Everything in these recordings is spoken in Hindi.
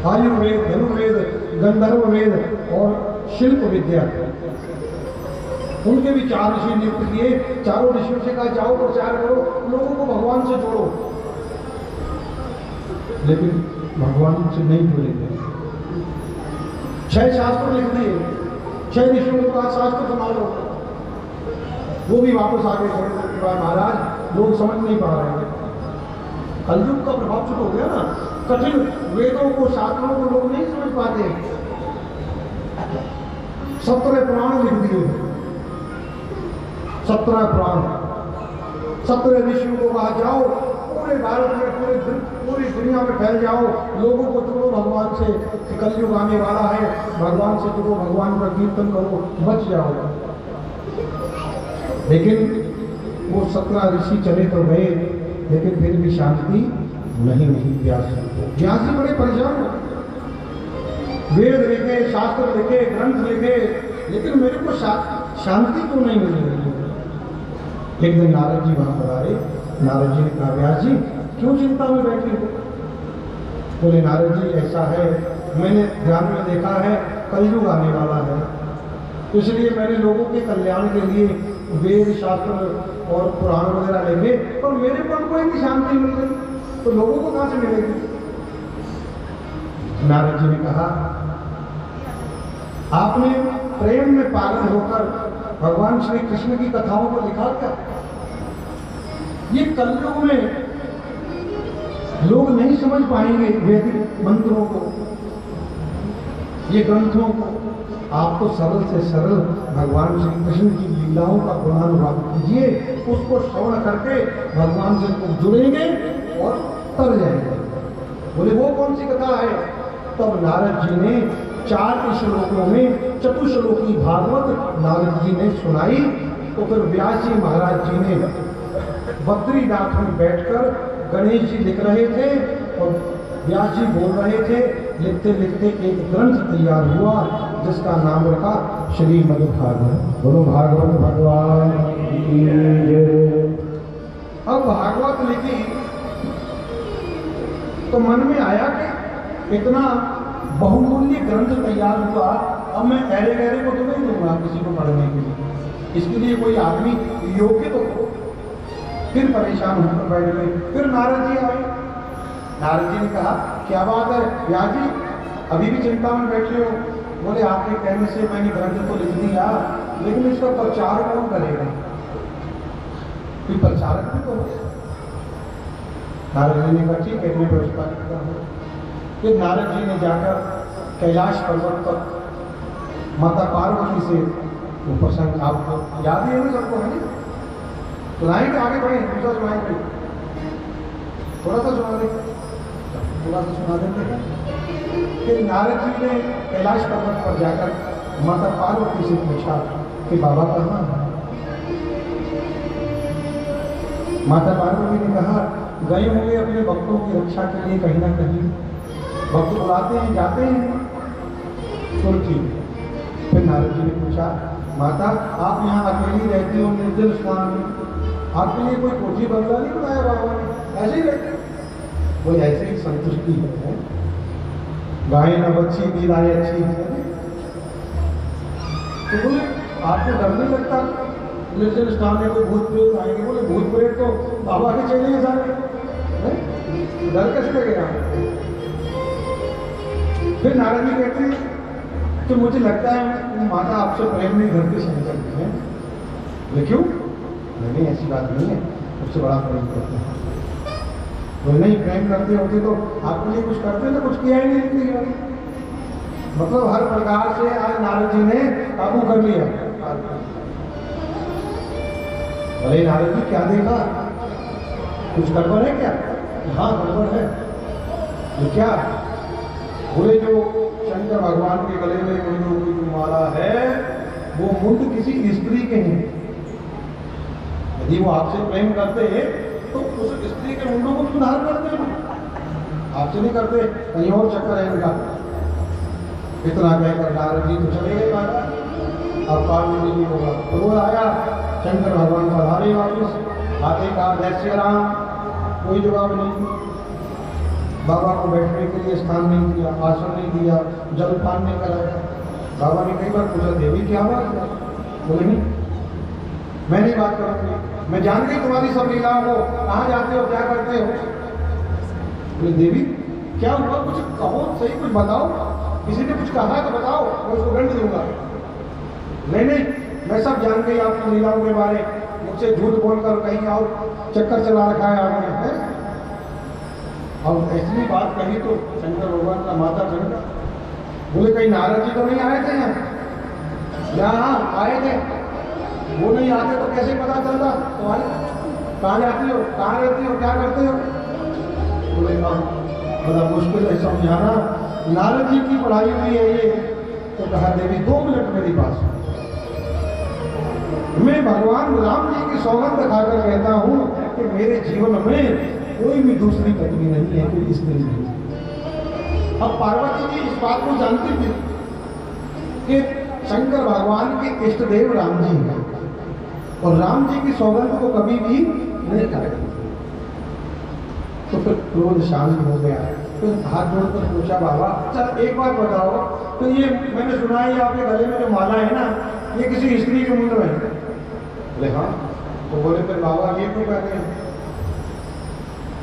आयुर्वेद, धनुर्वेद, गंधर्व वेद और शिल्प विद्या, उनके भी 4 ऋषि नियुक्त किए। चारों ऋषियों से कहा जाओ प्रचार करो, लोगों को भगवान से जोड़ो। लेकिन भगवान से नहीं जुड़ेंगे। 6 शास्त्र लिख दिए, 6 ऋषियों को कहा शास्त्र सुना लो, वो भी वापस आ गए थोड़ी देर के बाद, महाराज लोग समझ नहीं पा रहे हैं। कलयुग का प्रभाव शुरू हो गया ना, कठिन वेदों को, शास्त्रों को लोग नहीं समझ पाते। 17 पुराण लिख दिए, 17 पुराण, 17 ऋषियों को कहा जाओ पूरे भारत में, पूरी दुनिया में फैल जाओ, लोगों को जोड़ो भगवान से, कलयुग आने वाला है, भगवान से जुड़ो, भगवान का कीर्तन करो, बच जाओ। लेकिन वो 17 ऋषि चले तो गए, लेकिन फिर भी शांति नहीं मिली। व्यास जी बड़े परेशान हो, वेद लिखे, शास्त्र लिखे, ग्रंथ लिखे, लेकिन मेरे को शांति क्यों नहीं मिल रही। एक दिन नारद जी वहां पर आए। नारद जी ने कहा, व्यास जी क्यों चिंता में बैठी हो? बोले, नारद जी ऐसा है, मैंने ध्यान में देखा है कलयुग आने वाला है, इसलिए मैंने लोगों के कल्याण के लिए वेद, शास्त्र और पुराण वगैरह लिखे, और मेरे मन को इतनी शांति मिल गई, तो लोगों को कहां से मिलेगी? नारद जी ने कहा, आपने प्रेम में पागल होकर भगवान श्री कृष्ण की कथाओं को लिखा क्या? ये कलयुग में लोग नहीं समझ पाएंगे वैदिक मंत्रों को, ये ग्रंथों को। आप तो सरल से सरल भगवान श्री कृष्ण की लीलाओं का गुणानुवाद कीजिए, उसको श्रवण करके भगवान से जुड़ेंगे और तर जाएंगे। बोले, वो कौन सी कथा है? तब नारद जी ने 4 श्लोकों में चतुश्लोकी भागवत नारद जी ने सुनाई। तो फिर व्यास जी महाराज जी ने बद्रीनाथ में बैठकर, गणेश जी लिख रहे थे और व्यास जी बोल रहे थे, लिखते लिखते एक ग्रंथ तैयार हुआ जिसका नाम रखा श्रीमद् भागवत। बोलो भागवत भगवान की जय। अब भागवत लिखी तो मन में आया कि इतना बहुमूल्य ग्रंथ तैयार हुआ, अब मैं ऐरे गहरे को तो नहीं दूंगा किसी को पढ़ने के लिए, इसके लिए कोई आदमी योग्य तो हो। फिर परेशान होकर बैठ गए। फिर नारद जी आए। नारद जी ने कहा, क्या बात है व्यास जी, अभी भी चिंता में बैठे हो? बोले, आपके कहने से मैंने ग्रंथ तो लिख दिया, लेकिन इसका प्रचार कौन करेगा? कोई प्रचारक भी तो हो। नारद जी ने कहा, ठीक है, मैं व्यवस्था करता हूँ। फिर नारद जी ने जाकर कैलाश पर्वत पर माता पार्वती से वो प्रसंग, आपको याद ही है ना सबको, है ना? सुनाएंगे, आगे बढ़े, दूसरा सुनाएंगे, थोड़ा सा सुना देंगे, थोड़ा सा सुना देंगे। फिर नारद जी ने कैलाश पर्वत पर जाकर माता पार्वती से पूछा कि बाबा कहाँ है? माता पार्वती ने कहा, गए होंगे अपने भक्तों की रक्षा के लिए कहीं ना कहीं, भक्त बुलाते हैं जाते हैं। तो ठीक। फिर नारद जी ने पूछा, माता आप यहाँ अकेली रहती हो निर्जल स्थान में, आपके लिए कोई कोठी बंगला नहीं बनाया बाबा ने, ऐसे ही रहते? कोई ऐसे ही संतुष्टि है, गाय न बच्ची दीदाए अच्छी है। तो बोले, आपको डर नहीं लगता निर्जल स्थान में कोई भूत प्रेत आएंगे? बोले, भूत प्रेत तो बाबा के चले हैं सारे, डर कैसे लगेगा? फिर नारद जी कहते हैं कि मुझे लगता है माता आपसे प्रेम नहीं करती शंकर हैं। क्यों? नहीं, ऐसी बात नहीं है, उससे बड़ा प्रेम करते हैं। वो नहीं प्रेम करते होते तो आपके लिए कुछ करते तो कुछ किया ही नहीं। मतलब हर प्रकार से आज नारद जी ने काबू कर लिया। अरे नारद जी क्या देखा? कुछ गड़बड़ है क्या? हाँ गड़बड़ है। तो क्या? बोले, जो शंकर भगवान के गले में मुंडों की माला है वो मुंड किसी स्त्री के हैं। यदि वो आपसे प्रेम करते तो उस स्त्री के मुंडों को सुधार करते हैं, आपसे नहीं करते, कहीं और चक्कर है इनका। इतना कहकर नारद जी तो चले गए बाहर। अब पार्वती जी होगा क्रोध आया, शंकर भगवान पधारे वापिस, आते कहा जय श्री राम, कोई जवाब नहीं। बाबा को बैठने के लिए स्थान नहीं दिया, आसन नहीं दिया, जलपान नहीं कराया। बाबा ने कई बार पूछा, देवी क्या बात है? बोले नहीं, मैं नहीं बात करूँगी, मैं जान गई तुम्हारी सब लीलाओं को, कहाँ जाते हो, क्या करते हो। बोले देवी क्या हुआ, कुछ कहो सही, कुछ बताओ, किसी ने कुछ कहा तो बताओ, मैं उसको दंड दूंगा। नहीं, मैं सब जान गई आपकी लीलाओं के बारे, मुझसे झूठ बोलकर कहीं और चक्कर चला रखा है आपने। और ऐसी बात कही तो शंकर भगवान का माता चंदा बोले, कहीं नारद जी तो नहीं आए थे यहाँ आए थे, वो नहीं आते तो कैसे पता चलता तुम्हारे कहाँ जाती हो, कहाँ रहती हो, क्या करते हो। बोले बड़ा मुश्किल है समझाना, नारद जी की पढ़ाई हुई है ये। तो कहा देवी 2 मिनट मेरी पास, मैं भगवान राम जी की सौगंध खाकर कहता हूँ कि मेरे जीवन में कोई भी दूसरी पत्नी नहीं है, कोई स्त्री नहीं। अब पार्वती जी इस बात को जानती थी कि शंकर भगवान के इष्ट देव राम जी हैं और राम जी की सौगंध को कभी भी नहीं करेंगे। तो फिर क्रोध शांत हो गया, फिर हाथ जोड़कर पूछा, बाबा अच्छा एक बात बताओ, तो ये मैंने सुना है आपके गले में जो माला है ना, ये किसी स्त्री के मुंड में है। बोले हाँ। तो बोले फिर बाबा ये क्यों कहते हैं?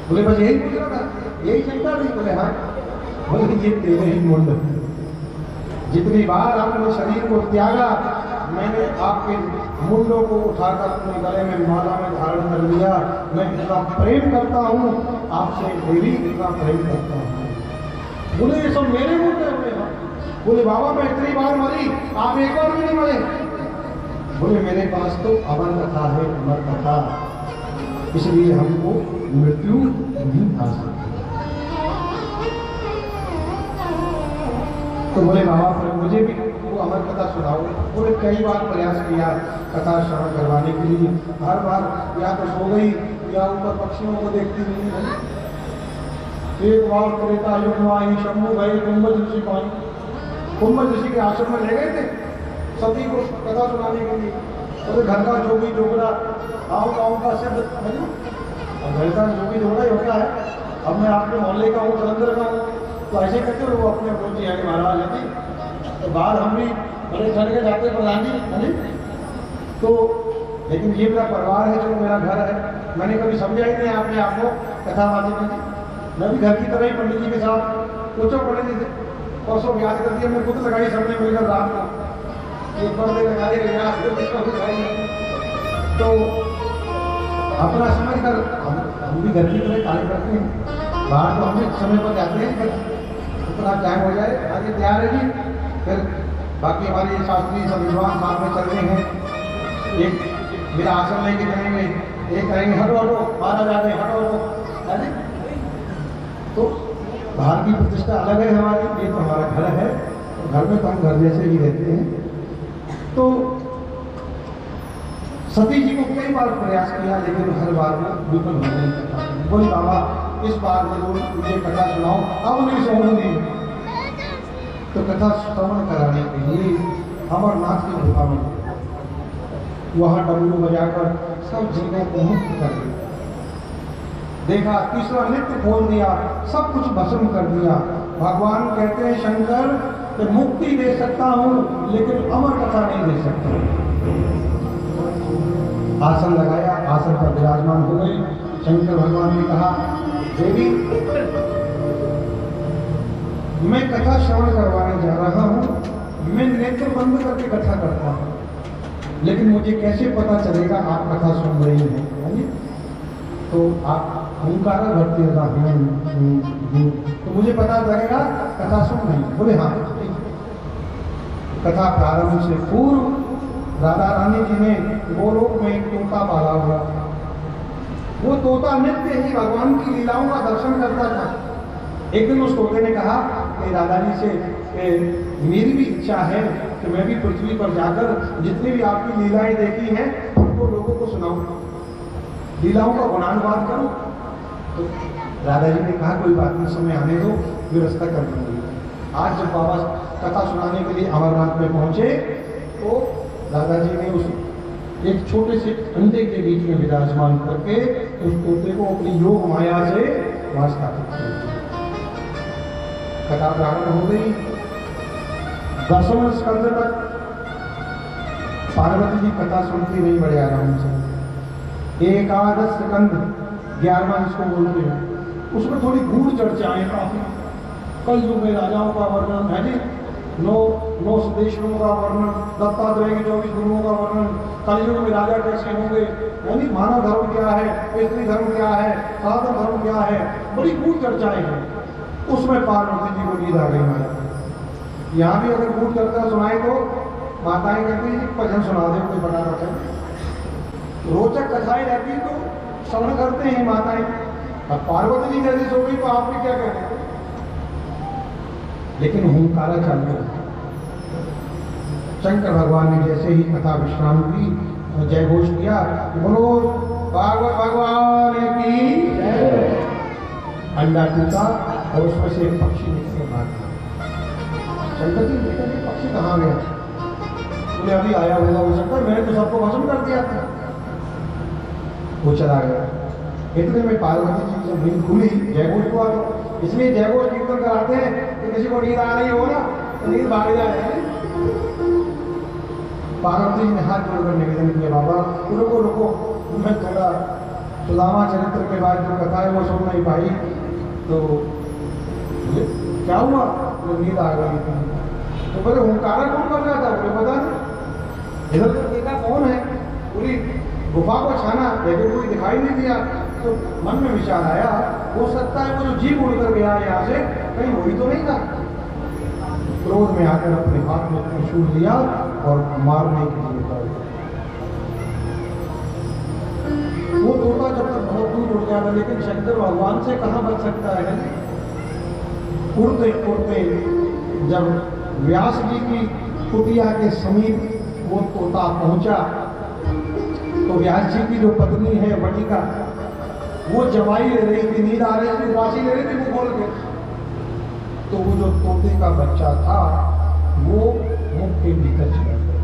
बोले बस यही पूछ रहा था, यही चिंता नहीं। बोले हाँ। बोले ये तेरे ही मुंड, जितनी बार आपने शरीर को त्यागा, मैंने आपके मुंडों को उठाकर अपने गले में माला में धारण कर लिया। मैं इतना प्रेम करता हूँ आपसे देवी, इतना प्रेम करता हूँ। बोले ये सब मेरे मुंड है। बोले बाबा मैं इतनी बार मरी, आप एक बार भी नहीं मरे। बोले मेरे पास तो अमर कथा है, अमर कथा, इसलिए हमको मृत्यु नहीं आ सकती। तो बोले बाबा फिर मुझे भी वो अमर कथा सुनाओ। बोले कई बार प्रयास किया कथा श्रवण करवाने के लिए, हर बार या तो सो गई या ऊपर पक्षियों को देखती नहीं है। एक बार त्रेता युग में आई, शंभु गए कुंभज ऋषि पाई, कुंभज ऋषि के आश्रम में ले गए थे सभी को कथा सुनाने के लिए। तो घर का जोगी जोगड़ा गाँव का सिद्ध, और घर का जोगी जोगड़ा ही होता है। अब मैं आपके मोहल्ले का हूँ, जलंधर का हूँ, तो ऐसे करते हो वो अपने रोज जी आगे महाराज है। तो बाहर हम भी बड़े चढ़ के जाते प्रधान जी है। तो लेकिन ये मेरा परिवार है, जो मेरा घर है, मैंने कभी समझा ही नहीं आपने आपको कथा बातें में। मैं भी घर की तरह ही पंडित जी के साथ पूछो पंडित जी से परसों याद कर दिया, मैं खुद लगाई सबने मिलकर रात को एक पर्दे लगाए तो अपना समझ कर हम भी घर की तरह कार्य करते हैं। बाहर तो हम भी समय पर जाते हैं, इतना टाइम हो जाए आगे तैयार है जी। फिर बाकी हमारे शास्त्री सब विद्वान साथ में चल रहे हैं, एक मेरा आसन लेके जाएंगे, एक कहेंगे हटो हटो, महाराज आ गए हटो हटो, है ना। तो बाहर की प्रतिष्ठा अलग है हमारी, ये तो हमारा घर है, तो घर में तो हम घर जैसे ही रहते हैं। तो सती जी को कई बार प्रयास किया, लेकिन हर बार वो विफल हो गई। बोली बाबा इस बार जरूर मुझे कथा सुनाओ, अब नहीं सोऊंगी। तो कथा श्रवण कराने के लिए अमरनाथ की गुफा में वहां डमरू बजाकर सब जीवों को मुक्त कर दिया। देखा तीसरा नित्य खोल दिया, सब कुछ भस्म कर दिया। भगवान कहते हैं शंकर कि मुक्ति दे सकता हूं लेकिन अमर कथा नहीं दे सकता। आसन लगाया, आसन पर विराजमान हो गई। शंकर भगवान ने कहा देवी मैं कथा श्रवण करवाने जा रहा हूँ, मैं नेत्र बंद करके कथा करता हूँ, लेकिन मुझे कैसे पता चलेगा आप कथा सुन रही हैं? तो आप ओंकार भक्ति तो मुझे पता लगेगा कथा सुन रही। बोले हाँ। कथा प्रारंभ से पूर्व राधा रानी जी ने गोलोक में एक तोता पाला हुआ। वो तोता नित्य ही भगवान की लीलाओं का दर्शन करता था। एक दिन उस तोते ने कहा कि राधा जी से मेरी भी इच्छा है कि मैं भी पृथ्वी पर जाकर जितनी भी आपकी लीलाएं देखी हैं उनको लोगों को सुनाऊं, लीलाओं का गुणानुवाद करूं। तो राधा जी ने कहा कोई बात नहीं, समय आने दो, व्यवस्था कर दूंगी। आज जब बाबा कथा सुनाने के लिए अमरनाथ में पहुंचे तो राधा जी ने उस एक छोटे से अंडे के बीच में विराजमान करके उस तोते को अपनी योग माया से वहां स्थापित कर दिया। कथा प्रारंभ हो गई। 10वें स्कंद तक पार्वती जी कथा सुनती नहीं बड़े आराम से। एकादश स्कंद 11वां जिसको बोलते हैं, उसमें थोड़ी गूढ़ चर्चाएं काफी। कल युग में राजाओं का वर्णन है जी, नौ सदेशों का वर्णन, दत्तात्रेय के 24 गुरुओं का वर्णन, कलयुग में राजा कैसे होंगे, यानी मानव धर्म क्या है, स्त्री धर्म क्या है, साधन धर्म क्या है, बड़ी गूढ़ चर्चाएं हैं। उसमें पार्वती जी को नींद आ गई माया। यहाँ भी अगर गूढ़ चर्चा सुनाए तो माताएं कहती है भजन सुना दे, कोई बना रखे। रोचक कथाएं रहती तो श्रवण करते हैं माताएं। अब पार्वती जी जैसी सो गई तो आप भी क्या कहते हैं। लेकिन हुंकारा चालू है। शंकर भगवान ने जैसे ही कथा विश्राम की, जय घोष किया, बोलो भागवत भगवान की जय। अंडा टूटा और उसमें से एक पक्षी निकल भागा। शंकर जी देखा कि पक्षी कहाँ गया, बोले अभी आया होगा, हो सकता है मैंने तो सबको भस्म कर दिया था। वो चला गया। इतने में पार्वती जी की नींद खुली, जयघोष हुआ। तो इसलिए जयघोष कीर्तन कराते हैं कि किसी को नींद आ रही हो ना तो नींद भाग जाए। पार्वती जी ने हाथ जोड़कर निवेदन किया, बाबा रुको रुको, मैं थोड़ा सुदामा चरित्र के बाद जो कथा है वो सुन नहीं पाई। तो क्या हुआ, तो नींद आ गई थी। तो बोले हुंकारा कौन कर रहा था, बोले पता नहीं। इधर तो देखा कौन है, पूरी गुफा को छाना लेकिन कोई दिखाई नहीं दिया। तो मन में विचार आया, हो सकता है वो जो जीव उड़कर गया यहाँ से कहीं वही तो नहीं था। क्रोध में आकर अपने हाथ में त्रिशूल लिया और मारने के लिए निकल गया। वो तोता जब तक बहुत दूर उड़ गया था, लेकिन शंकर भगवान से कहाँ बच सकता है। उड़ते उड़ते जब व्यास जी की कुटिया के समीप वो तोता पहुंचा तो व्यास जी की जो पत्नी है वटिका, वो जवाई ले रही थी, नींद आ रही थी, उदासी ले रही थी, वो बोल के। तो वो जो तोते का बच्चा था वो मुख के भीतर चला गया।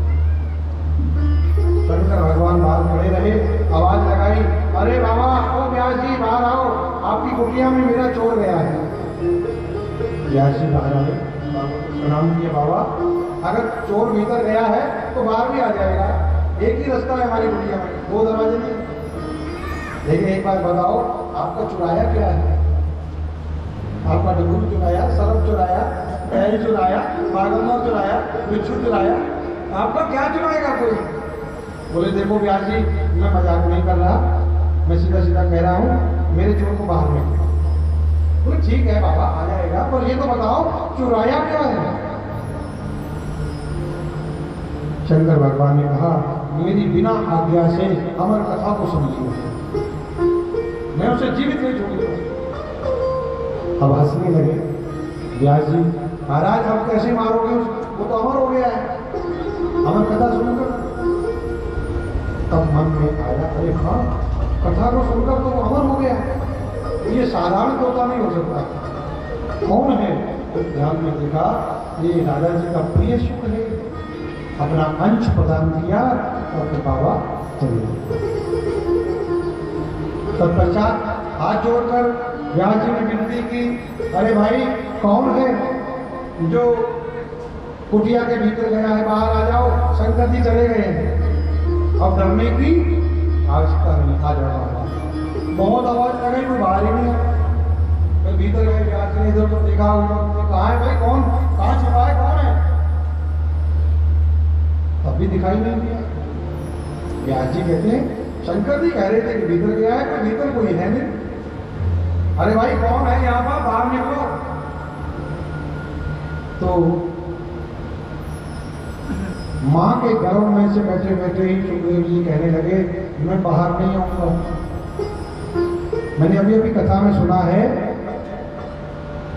शंकर भगवान बाहर खड़े रहे, आवाज लगाई, अरे बाबा ओ व्यास जी बाहर आओ, आपकी कुटिया में मेरा चोर गया है। व्यास जी बाहर आए, प्रणाम किए, बाबा अगर चोर भीतर गया है तो बाहर भी आ जाएगा, एक ही रास्ता है हमारी कुटिया में, 2 दरवाजे नहीं। लेकिन एक बात बताओ, आपका चुराया क्या है? आपका डबूल चुराया, सरफ चुराया, बैल चुराया, बागमर चुराया, बिच्छू चुराया, आपका क्या चुराएगा कोई? बोले देखो व्यास जी, मैं मजाक नहीं कर रहा, मैं सीधा सीधा कह रहा हूँ, मेरे चोर को बाहर में। बोले ठीक है बाबा आ जाएगा, पर ये तो बताओ चुराया क्या है? शंकर भगवान ने कहा, मेरी बिना आज्ञा से अमर कथा को सुन लिया, मैं उसे जीवित नहीं छोड़ूंगा। अब हंसने लगे व्यास जी, महाराज अब कैसे मारोगे, वो तो अमर हो गया है, अमर कथा सुनकर। तब मन में आया, अरे हाँ कथा को सुनकर तो वो अमर हो गया, ये साधारण तोता नहीं हो सकता। कौन है? तो ध्यान में देखा, ये राजा जी का प्रिय शुक्र है। अपना अंश प्रदान किया और फिर बाबा चले। तत्पश्चात हाथ जोड़कर व्यास जी ने विनती की, अरे भाई कौन है जो कुटिया के भीतर गया है, बाहर आ जाओ, शंकर जी चले गए हैं। अब डरने की आवश्यकता नहीं, आ जाओ। बहुत आवाज लगी, कोई बाहर ही नहीं है। फिर भीतर गए, व्यास जी ने इधर तो देखा, कहाँ है भाई, कौन कहाँ छुपा है, कौन है? तब भी दिखाई नहीं दिया। व्यास जी कहते हैं, शंकर जी कह रहे थे कि भीतर गया है, कोई भीतर कोई है नहीं। अरे भाई कौन है यहाँ पर, बाहर निकलो। तो माँ के गर्भ में से बैठे बैठे ही सुखदेव जी कहने लगे, मैं बाहर नहीं आऊंगा। मैंने अभी अभी कथा में सुना है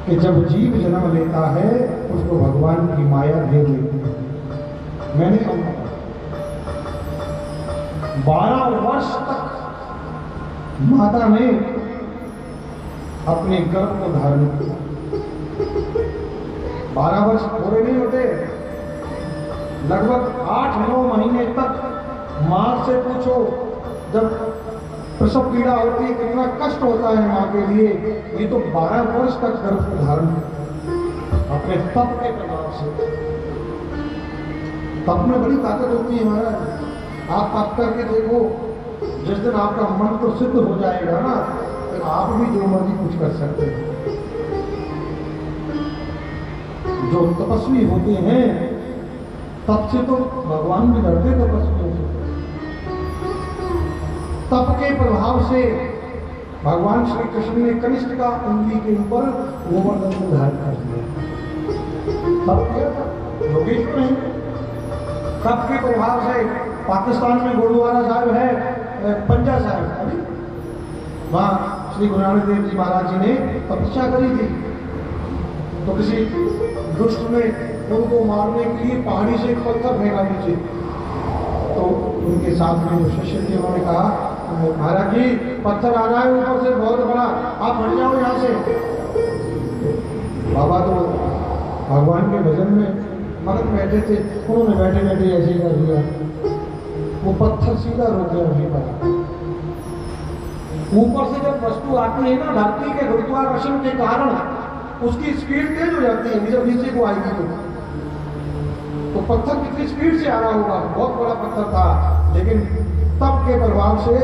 कि जब जीव जन्म लेता है उसको भगवान की माया दे देती है। मैंने 12 वर्ष तक माता ने अपने गर्भ को धारण किया। 12 वर्ष पूरे नहीं होते, लगभग 8-9 महीने तक माँ से पूछो, जब प्रसव पीड़ा होती है कितना कष्ट होता है माँ के लिए। ये तो 12 वर्ष तक गर्भ को धारण किया। अपने तप के प्रभाव से। तप में बड़ी ताकत होती है महाराज। आप तप करके देखो, जिस दिन आपका मन तो सिद्ध हो जाएगा ना, फिर आप भी जो मर्जी कुछ कर सकते हैं। जो तपस्वी होते हैं तप से तो भगवान भी डरते तपस्वियों से। तप के प्रभाव से भगवान श्री कृष्ण ने कनिष्ठ का उंगली के ऊपर गोवर्धन को धारण कर दिया। तप किया था योगेश्वर है। तप के प्रभाव से पाकिस्तान में गुरुद्वारा साहिब है, पंजा साहिब, अभी वहाँ श्री गुरु नानक देव जी महाराज जी ने तपस्या करी थी। तो किसी दुष्ट ने उनको मारने के लिए पहाड़ी से एक पत्थर फेंका नीचे। तो उनके साथ में जो शिष्य थे उन्होंने कहा, महाराज जी पत्थर आ रहा है ऊपर से बहुत बड़ा, आप हट जाओ यहाँ से। बाबा तो भगवान के भजन में मगन बैठे थे, उन्होंने बैठे बैठे ऐसे कर दिया, वो पत्थर सीधा रुक गया वहीं पर। ऊपर से जब वस्तु आती है ना, धरती के गुरुत्वाकर्षण के कारण उसकी स्पीड तेज हो जाती है, जब नीचे को आएगी तो पत्थर कितनी स्पीड से आ रहा होगा, बहुत बड़ा पत्थर था, लेकिन तप के प्रभाव से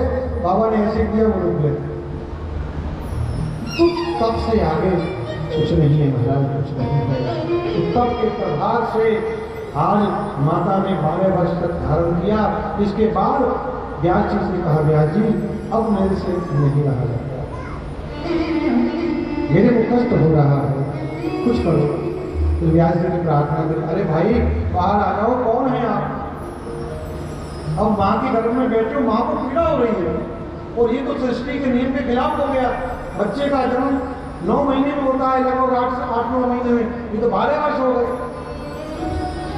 बाबा ने ऐसे किया, वो रुक गए। तो तप से आगे कुछ नहीं है महाराज, कुछ नहीं है। तो तप के प्रभाव से आज माता ने 12 वर्ष तक धारण किया। इसके बाद व्यास जी से कहा, व्यास जी अब मेरे से नहीं रहा जाता, मेरे को कष्ट हो रहा है, कुछ करो। तो व्यास जी ने प्रार्थना करी, अरे भाई बाहर आ जाओ, कौन है आप? अब माँ के गर्भ में बैठे हो, माँ को पीड़ा हो रही है, और ये तो सृष्टि के नियम के खिलाफ हो गया। बच्चे का जन्म 9 महीने में होता है, लगभग 8-9 महीने में, ये तो 12 वर्ष हो गए।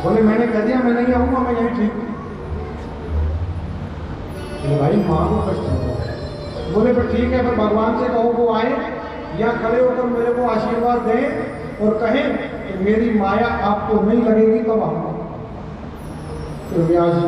बोले मैंने कह दिया मैं नहीं आऊंगा, मैं यहीं ठीक हूँ। भाई माँ को कष्ट हो रहा है। बोले फिर ठीक है, फिर भगवान से कहो वो आए, या खड़े होकर मेरे को आशीर्वाद दें और कहें कि मेरी माया आपको नहीं लगेगी, तब आऊंगा। तो व्यास जी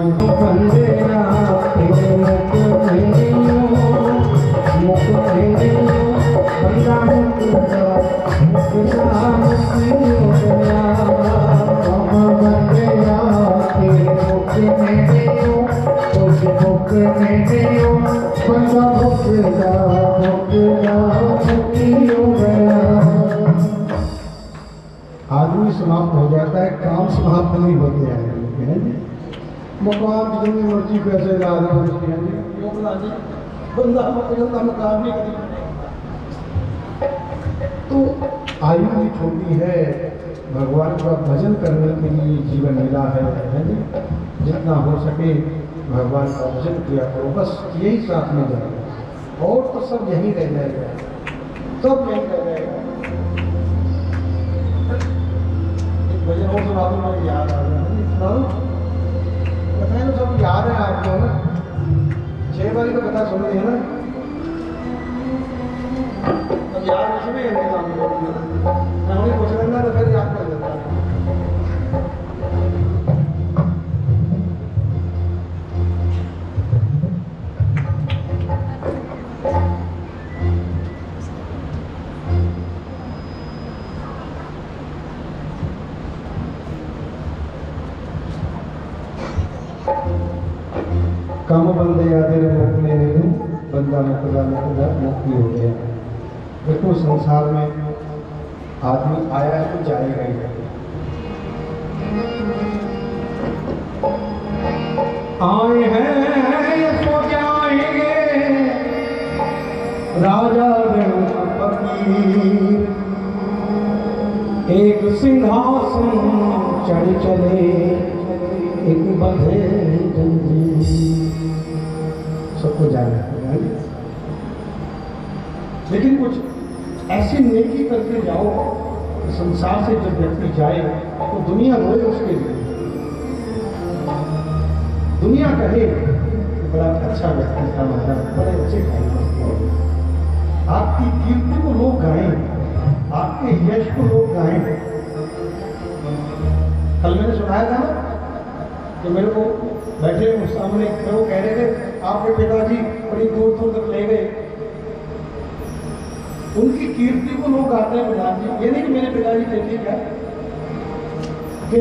आदमी समाप्त हो जाता है, काम समाप्त नहीं होते हैं। मकान जितनी मर्जी पैसे ला रहे हैं, बंदा मकान भी तो आयु भी छोटी है, भगवान का भजन करने के लिए जीवन मिला है। जितना हो सके भगवान का भजन किया करो, बस यही साथ में जाए, और तो सब यहीं रह जाएगा, सब यहीं रह जाएगा। एक भजन और सुना दो, मुझे याद आ रहा है, सुना दो। बताए तो सब याद है आपको ना, 6 बारी तो कथा सुन ली है ना, अब याद उसमें इंतजाम करती है ना, मैं उन्हें पूछ लेना तो फिर याद कर देता है। काम बंदे आदि मुक्ति नहीं, बंदा मुक्ता मुक्ति हो गया। देखो संसार में आदमी आया है तो जाएगा ही। आए हैं तो जाएंगे, राजा फकीर एक सिंहासन चढ़ चले, एक बंधे जंजीर। सबको जाना है, लेकिन कुछ ऐसी नेकी करके जाओ कि संसार से जब व्यक्ति जाए तो दुनिया रोए उसके लिए, दुनिया कहे कि बड़ा अच्छा व्यक्ति था महाराज, बड़े अच्छे कार्य, आपकी कीर्ति को लोग गाएं, आपके यश को लोग गाएं। कल मैंने सुनाया था ना कि मेरे को बैठे सामने वो कह रहे थे आपके पिताजी बड़ी दूर दूर तक ले गए, उनकी कीर्ति को लोग गाते हैं प्रधान जी। ये नहीं कि मेरे पिताजी थे, ठीक है, कि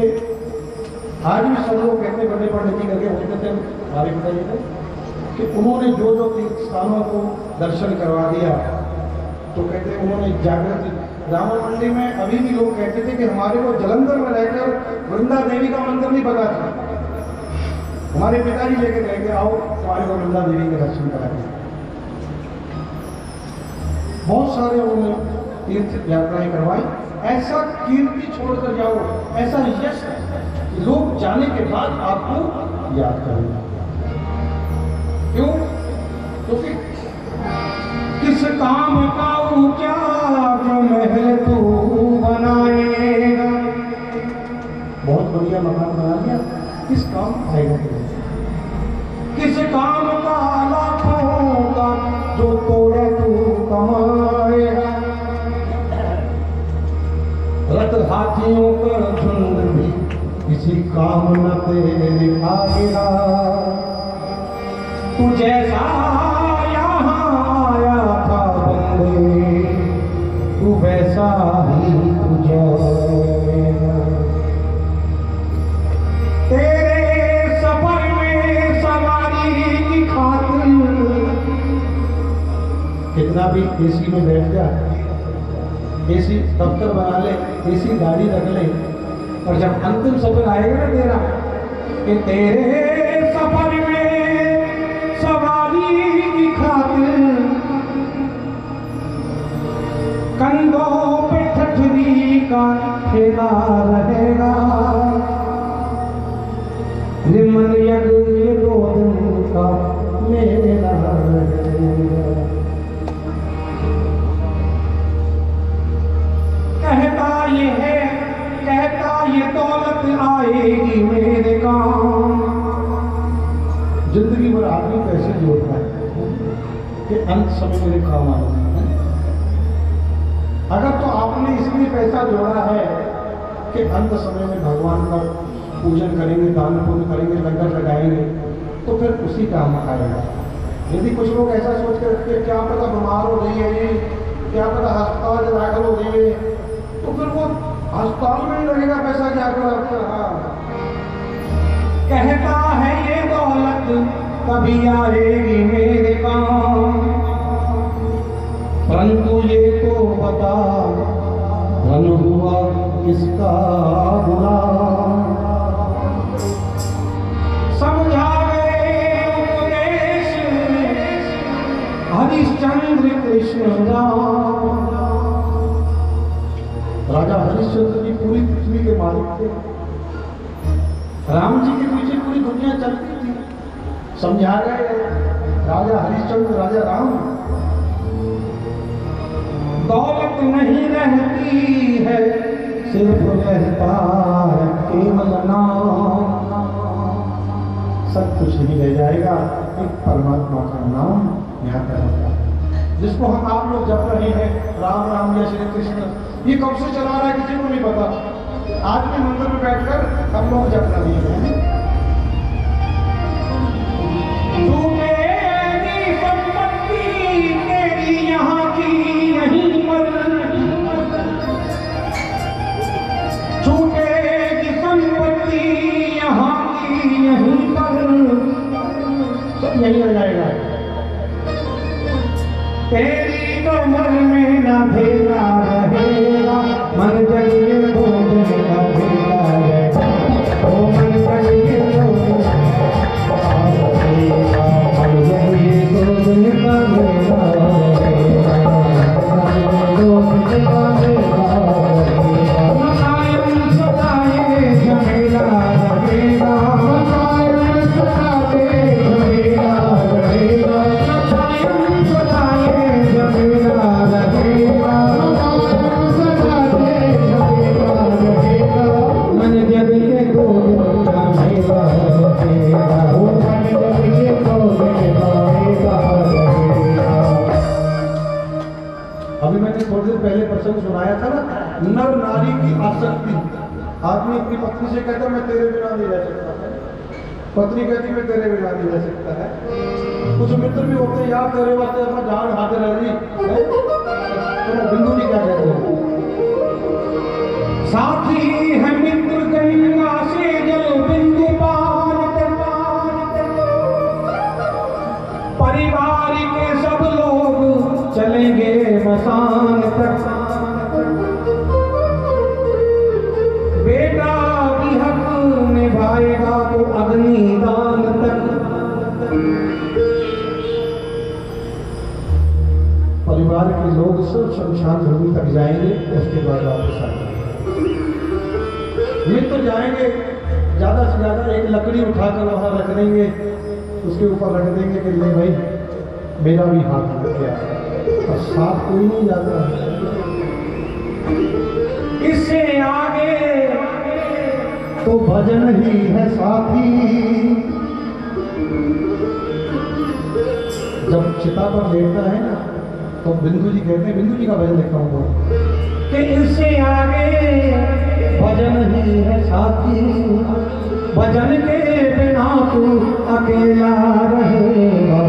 आज भी सब लोग कहते बड़े पंडित करके बोलते थे हमारे पिताजी थे कि उन्होंने जो जो तीर्थ स्थानों को दर्शन करवा दिया, तो कहते उन्होंने जागृति रावण मंडी में अभी भी लोग कहते थे कि हमारे को जलंधर में रहकर वृंदा देवी का मंदिर नहीं पता था, हमारे पिताजी लेके गए कि आओ हमारे को वृंदा देवी के दर्शन कराएंगे। बहुत सारे उन्होंने तीर्थ यात्राएं करवाई। ऐसा कीर्ति छोड़कर जाओ, ऐसा यश कि लोग जाने के बाद आपको याद करेंगे। क्यों? क्योंकि किस काम का क्या जो महल तू बनाएगा, बहुत बढ़िया मकान बना लिया, किस काम आएगा? किस काम का लाखों का जो तोड़े तू कमाएगा। रथ हाथियों का झुंड भी किसी काम न तेरे आएगा। तू जैसा यहाँ आया था बंदे, तू वैसा ही तू जाएगा। तेरे सफर में सवारी की खातिर कितना भी एसी में बैठ जा, एसी दफ्तर बना ले, एसी गाड़ी रख ले, और जब अंतिम सफर आएगा ना तेरा, कि तेरे सफर में सवारी की खातिर कंधों पे ठठरी का खेला रहेगा। रिमन यज्ञ ये 2 दिन का मेला रहेगा। कहता ये दौलत आएगी मेरे काम। जिंदगी भर आदमी कैसे जोड़ता है कि अंत समय मेरे काम आएगा। अगर तो आपने इसलिए पैसा जोड़ा है कि अंत समय में भगवान का पूजन करेंगे, दान पुण्य करेंगे, लंगर लगाएंगे, तो फिर उसी काम आएगा। यदि कुछ लोग ऐसा सोच कर रखते क्या पता बीमार हो रही है, क्या पता अस्पताल दाखिल हो रही है, तो फिर वो अस्पताल में ही लगेगा पैसा, क्या कर। कहता है ये दौलत कभी आएगी मेरे काम, परंतु ये तो बता धन हुआ किसका बुरा। समझा गए उपदेश हरिश्चंद्र कृष्ण राम। राजा हरिश्चंद्र जी पूरी पृथ्वी के मालिक थे, राम जी के पीछे पूरी दुनिया चलती थी। समझा गए राजा हरिश्चंद्र राजा राम। दौलत नहीं रहती है, सिर्फ रहता है केवल नाम। सब कुछ नहीं रह जाएगा, एक परमात्मा का नाम यहाँ पर होता है, जिसको हम आप लोग जप रहे हैं, राम राम या श्री कृष्ण। ये कब से चला रहा है किसी को नहीं पता। आज भी मंदिर में बैठकर हम लोग जप रहे हैं। छूटेगी संपत्ति तेरी यहाँ की यहीं पर, छूटेगी संपत्ति यहाँ की यहीं पर, सब यही रह जाएगा। तेरी कमर में न भेला रहेगा, मन जलिए भोजन का भेला रहेगा। ओ मन जलिए भोजन मन जलिए भोजन का भेला रहेगा। मनायम सताए झमेला रहेगा, मनायम सताए झमेला रहेगा, मनायम सताए झमेला रहेगा, मनायम सताए झमेला रहेगा। मन जलिए भोजन का भेला रहेगा, ओ मन जलिए भोजन का भेला रहेगा। अभी मैंने थोड़ी देर पहले प्रसंग सुनाया था ना, नर नारी की आसक्ति। आदमी अपनी पत्नी से कहता मैं तेरे बिना नहीं रह सकता है, पत्नी कहती मैं तेरे बिना नहीं रह सकता है। कुछ मित्र भी होते हैं यार तेरे वास्ते अपना जान हाथ रह रही है, तो बिंदु जी क्या कहते हैं, साथी है मित्र कहीं मसान तक, बेटा भी हक निभाएगा तो अग्निदान तक। परिवार के लोग सब शमशान भूमि तक जाएंगे, उसके बाद वापस आएंगे। मित्र जाएंगे, ज्यादा से ज्यादा एक लकड़ी उठाकर वहां रख देंगे, उसके ऊपर रख देंगे कि ले भाई मेरा भी हाथ लग गया, और साथ कोई नहीं जाता। इससे आगे तो भजन ही है साथी। जब चिता पर लेटता है ना, तो बिंदु जी कहते हैं, बिंदु जी का भजन लिखता हूँ कि इससे आगे भजन ही है साथी, भजन के बिना तू अकेला रहेगा,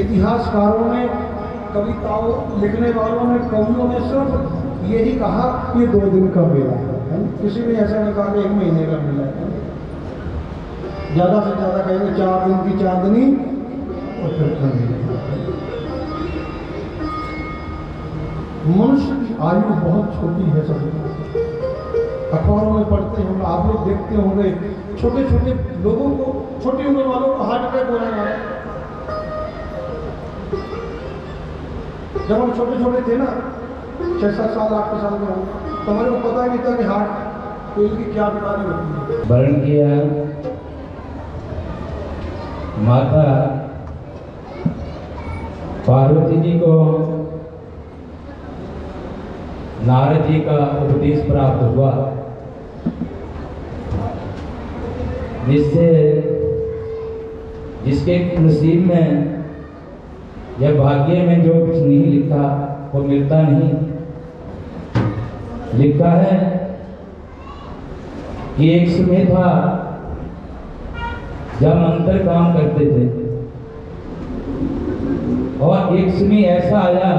इतिहासकारों ने, कविताओं लिखने वालों ने, कवियों ने सिर्फ यही कहा ये 2 दिन का मेला है। किसी ने ऐसा नहीं कहा कि 1 महीने का मेला है। ज्यादा से ज्यादा कहेंगे 4 दिन की चांदनी और फिर मनुष्य की आयु बहुत छोटी है। सब अखबारों में पढ़ते हैं, आप लोग देखते होंगे, छोटे छोटे लोगों को, छोटी उम्र वालों को हार्ट अटैक होने वाला है। जब हम छोटे छोटे थे ना, 6-7 साल 8 साल में हो, तो हमारे को पता ही नहीं था कि हार्ट कोई की क्या बीमारी होती है। वर्ण किया माता पार्वती जी को नारद जी का उपदेश प्राप्त हुआ, जिससे जिसके नसीब में या भाग्य में जो कुछ नहीं लिखा वो मिलता नहीं। लिखा है कि एक समय था जब मंत्र काम करते थे, और एक समय ऐसा आया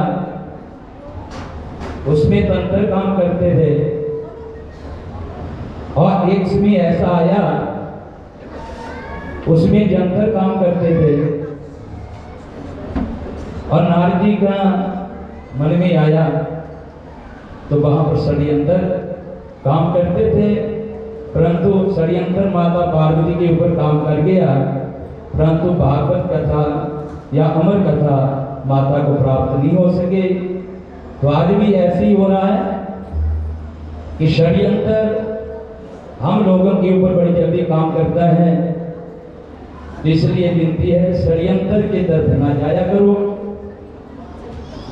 उसमें तंत्र काम करते थे, और एक समय ऐसा आया उसमें जंतर काम करते थे। और नारद जी का मन में आया तो वहां पर षड्यंत्र काम करते थे, परंतु षड्यंत्र माता पार्वती के ऊपर काम कर गया, परंतु भागवत कथा या अमर कथा माता को प्राप्त नहीं हो सके। तो आज भी ऐसे ही हो रहा है कि षड्यंत्र हम लोगों के ऊपर बड़ी जल्दी काम करता है। इसलिए विनती है, षड्यंत्र की तरफ ना जाया करो।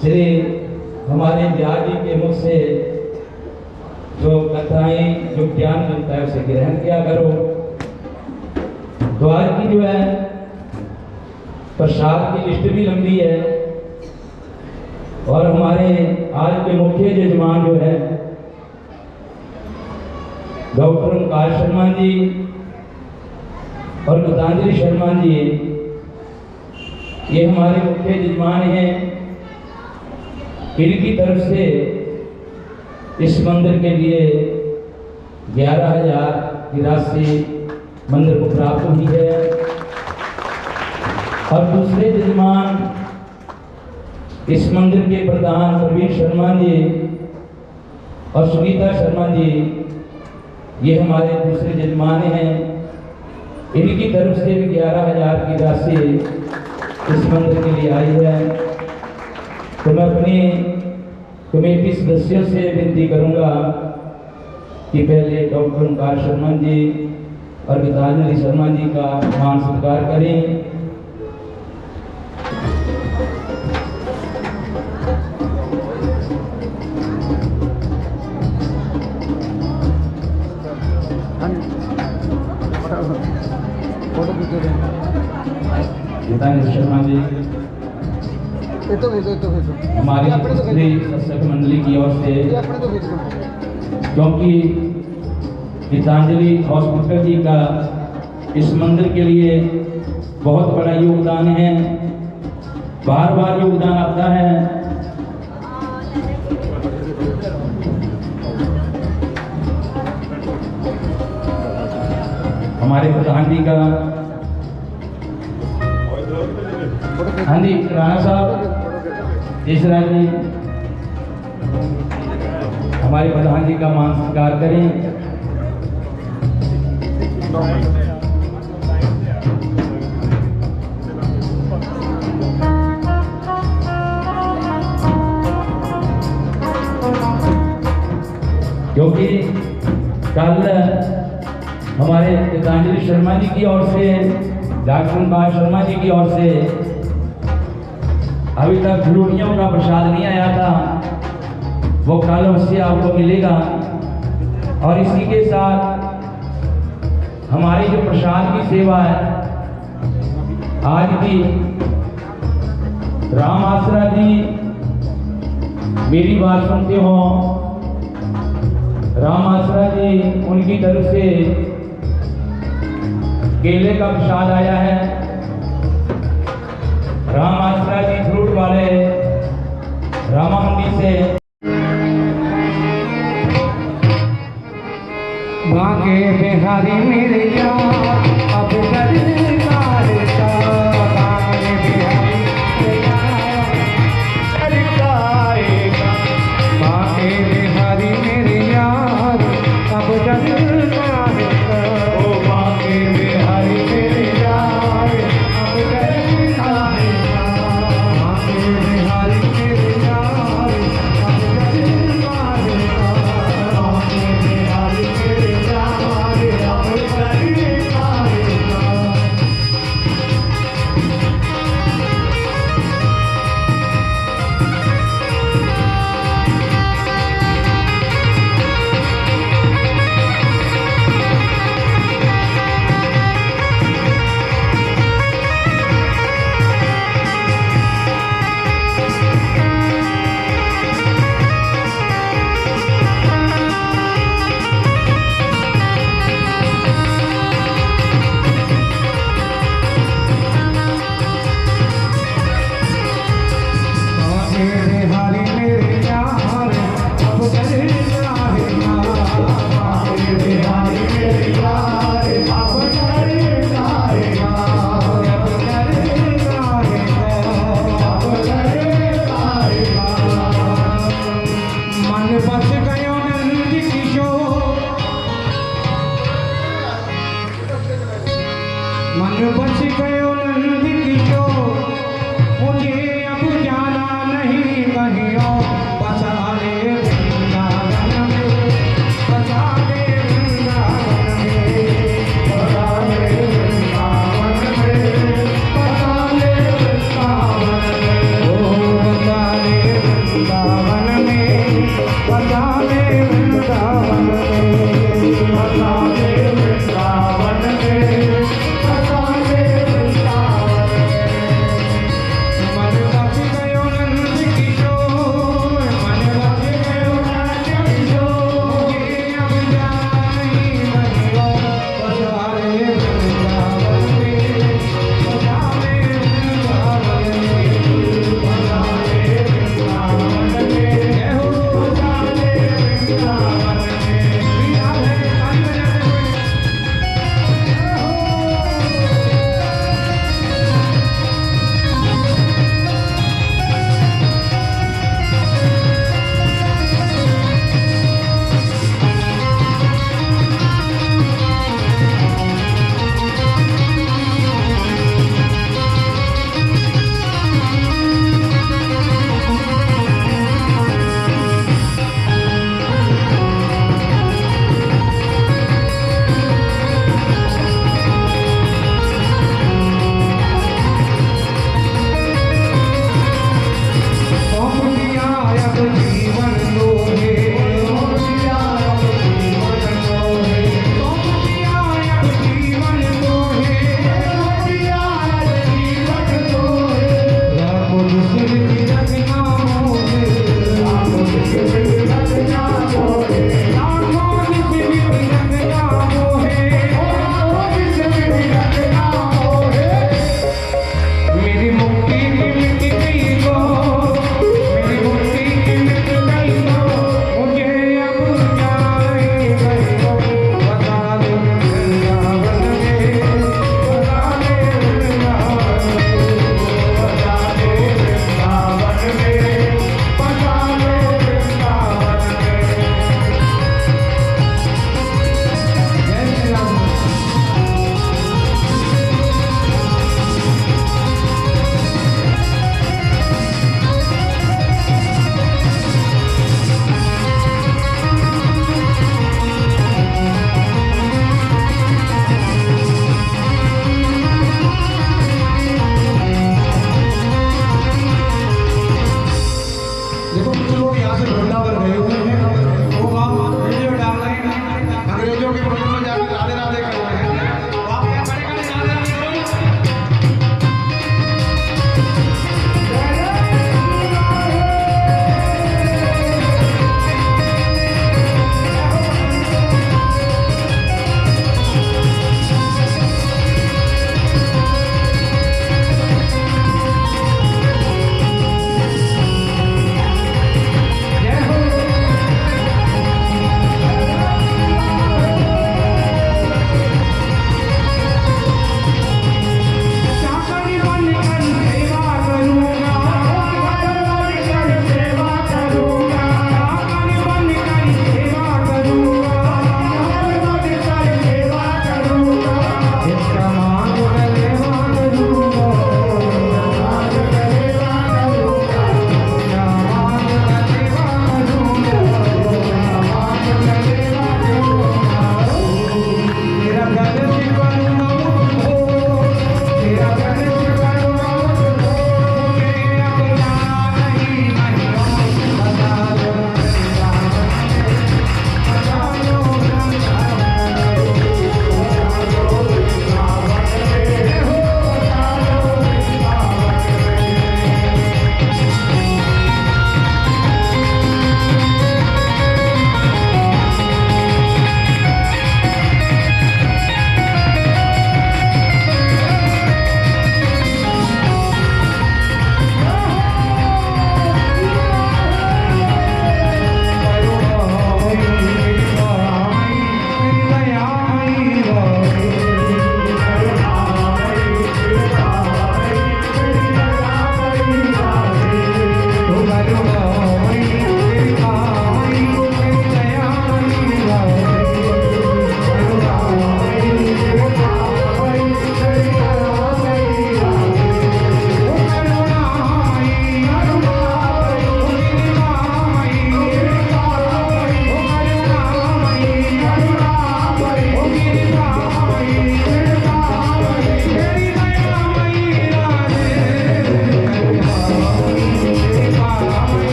श्री हमारे व्यास जी के मुख से जो कथाएं, जो ज्ञान मिलता है उसे ग्रहण किया करो। तो आज की जो है प्रसाद की लिस्ट भी लंबी है, और हमारे आज के मुख्य यजमान जो है डॉक्टर ओंकार शर्मा जी और गीतांजलि शर्मा जी, ये हमारे मुख्य यजमान हैं। इनकी तरफ से इस मंदिर के लिए 11,000 की राशि मंदिर को प्राप्त हुई है। और दूसरे यजमान इस मंदिर के प्रधान प्रवीण शर्मा जी और सुनीता शर्मा जी, ये हमारे दूसरे यजमान हैं। इनकी तरफ से भी 11,000 की राशि इस मंदिर के लिए आई है। तो मैं अपनी कमेटी सदस्यों से विनती करूंगा कि पहले डॉक्टर ओंकार शर्मा जी और गीतांजलि शर्मा जी का मान सत्कार करें। गीतांजलि शर्मा जी हमारी पूरी सत्संग मंडली की ओर से, क्योंकि गीतांजलि हॉस्पिटल जी का इस मंदिर के लिए बहुत बड़ा योगदान है, बार बार योगदान आता है। हमारे प्रधान जी का, हाँ जी राणा साहब तीसरा जी, हमारे प्रधान जी का मान सत्कार करें। क्योंकि कल हमारे गीतांजलि शर्मा जी की ओर से, डॉक्टर बाल शर्मा जी की ओर से अभी तक रोटियों का प्रसाद नहीं आया था, वो कल उससे आपको मिलेगा। और इसी के साथ हमारी जो प्रसाद की सेवा है, आज भी राम आसरा जी मेरी बात सुनते हो, राम आसरा जी उनकी तरफ से केले का प्रसाद आया है। राम आसरा जी फ्रूट वाले रामा मंडी से। बांके बिहारी मेरे यार